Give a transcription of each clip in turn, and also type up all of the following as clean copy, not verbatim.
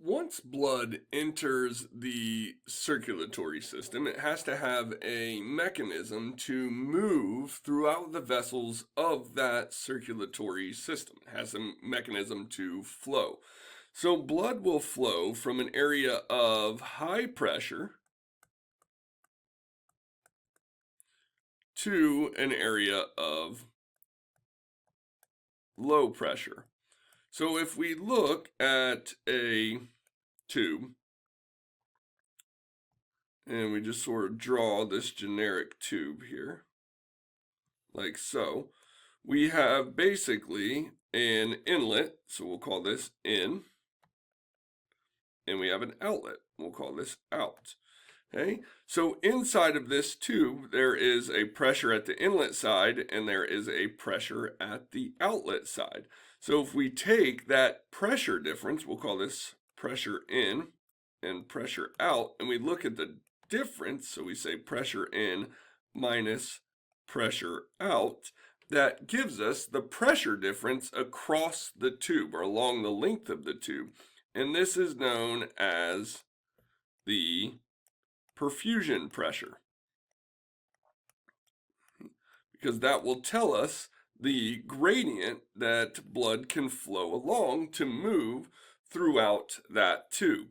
Once blood enters the circulatory system, it has to have a mechanism to move throughout the vessels of that circulatory system. It has a mechanism to flow. So blood will flow from an area of high pressure to an area of low pressure. So if we look at a tube, and we just sort of draw this generic tube here, like so. We have basically an inlet, so we'll call this in, and we have an outlet, we'll call this out. Okay, so inside of this tube, there is a pressure at the inlet side and there is a pressure at the outlet side. So if we take that pressure difference, we'll call this pressure in and pressure out, and we look at the difference, so we say pressure in minus pressure out, that gives us the pressure difference across the tube or along the length of the tube. And this is known as the perfusion pressure, because that will tell us the gradient that blood can flow along to move throughout that tube.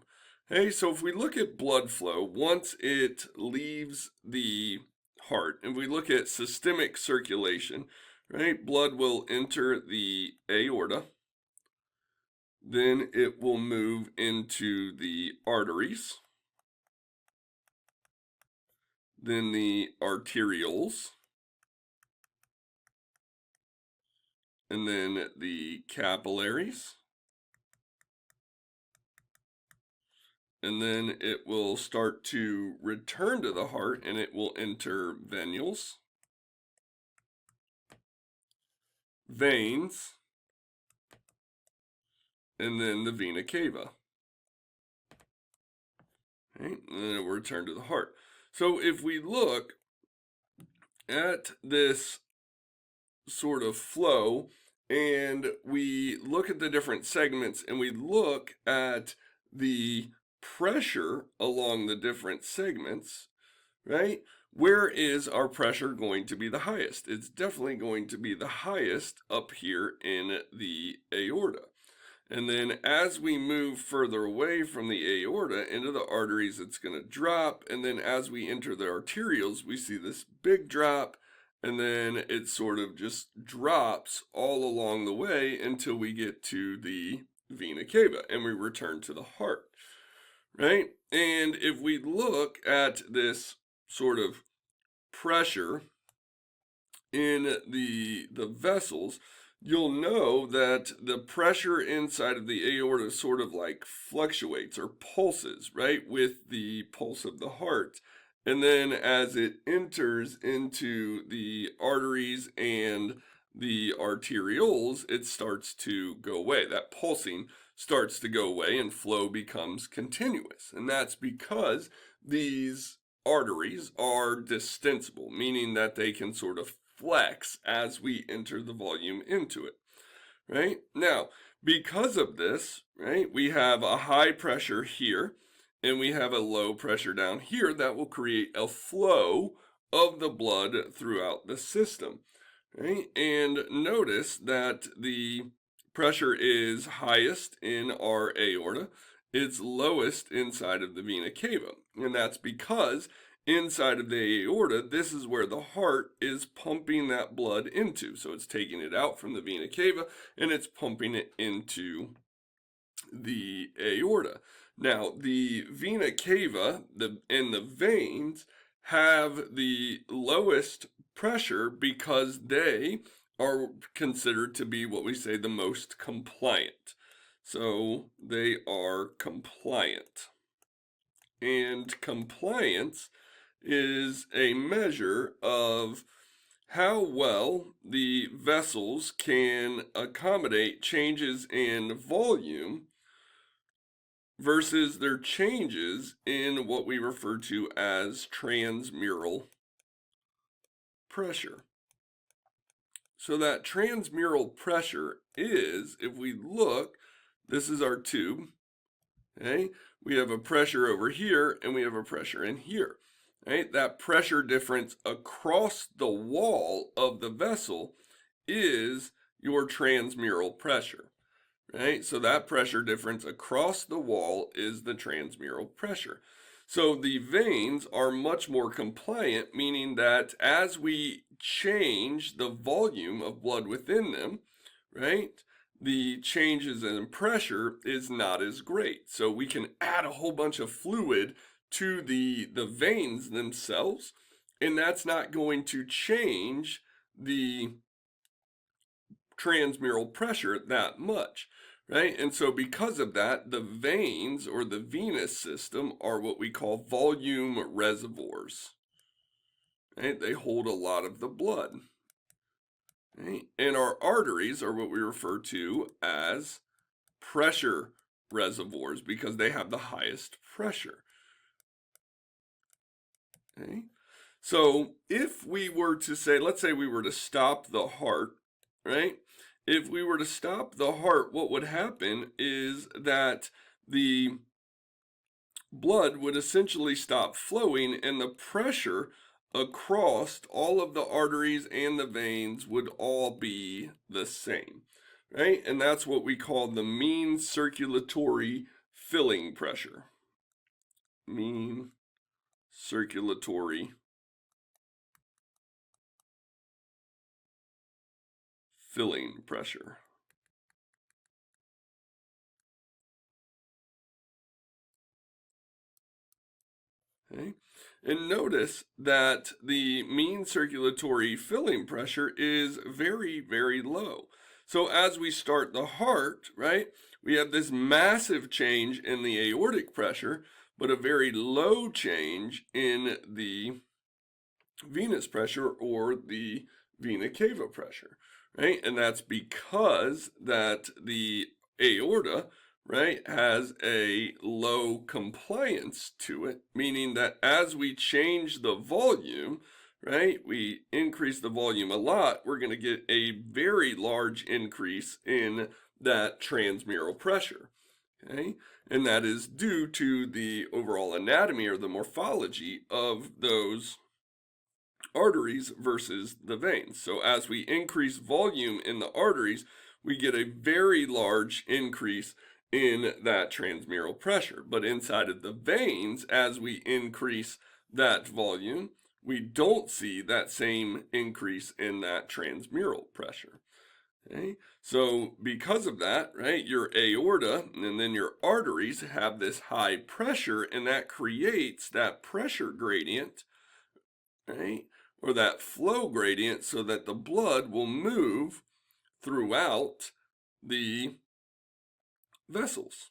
Okay, so if we look at blood flow, once it leaves the heart, and we look at systemic circulation, right, blood will enter the aorta, then it will move into the arteries, then the arterioles, and then the capillaries, and then it will start to return to the heart and it will enter venules, veins, and then the vena cava. Okay, and then it will return to the heart. So if we look at this sort of flow and we look at the different segments and we look at the pressure along the different segments, right? Where is our pressure going to be the highest? It's definitely going to be the highest up here in the aorta. And then as we move further away from the aorta into the arteries, it's going to drop. And then as we enter the arterioles, we see this big drop. And then it sort of just drops all along the way until we get to the vena cava and we return to the heart, right? And if we look at this sort of pressure in the vessels, you'll know that the pressure inside of the aorta sort of like fluctuates or pulses, right, with the pulse of the heart. And then as it enters into the arteries and the arterioles, it starts to go away. That pulsing starts to go away and flow becomes continuous. And that's because these arteries are distensible, meaning that they can sort of flex as we enter the volume into it, right? Now, because of this, right, we have a high pressure here and we have a low pressure down here that will create a flow of the blood throughout the system, right? And notice that the pressure is highest in our aorta, it's lowest inside of the vena cava, and that's because inside of the aorta, this is where the heart is pumping that blood into. So it's taking it out from the vena cava and it's pumping it into the aorta. Now, the vena cava and the veins have the lowest pressure because they are considered to be what we say the most compliant. So they are compliant. And compliance is a measure of how well the vessels can accommodate changes in volume versus their changes in what we refer to as transmural pressure. So that transmural pressure is, if we look, this is our tube, Okay, we have a pressure over here and we have a pressure in here. Right, that pressure difference across the wall of the vessel is your transmural pressure. Right, so that pressure difference across the wall is the transmural pressure. So the veins are much more compliant, meaning that as we change the volume of blood within them, right, the changes in pressure is not as great. So we can add a whole bunch of fluid to the veins themselves, and that's not going to change the transmural pressure that much, right? And so because of that, the veins or the venous system are what we call volume reservoirs, right? They hold a lot of the blood, right? And our arteries are what we refer to as pressure reservoirs because they have the highest pressure, okay? So if we were to say, let's say we were to stop the heart, right? If we were to stop the heart, what would happen is that the blood would essentially stop flowing and the pressure across all of the arteries and the veins would all be the same, right? And that's what we call the mean circulatory filling pressure. Mean circulatory filling pressure. Okay. And notice that the mean circulatory filling pressure is very, very low. So as we start the heart, right, we have this massive change in the aortic pressure, but a very low change in the venous pressure or the vena cava pressure, right? And that's because that the aorta, right, has a low compliance to it, meaning that as we change the volume, right, we increase the volume a lot, we're going to get a very large increase in that transmural pressure. Okay, and that is due to the overall anatomy or the morphology of those arteries versus the veins. So as we increase volume in the arteries, we get a very large increase in that transmural pressure. But inside of the veins, as we increase that volume, we don't see that same increase in that transmural pressure. Okay, so because of that, right, your aorta and then your arteries have this high pressure, and that creates that pressure gradient, right? Or that flow gradient so that the blood will move throughout the vessels.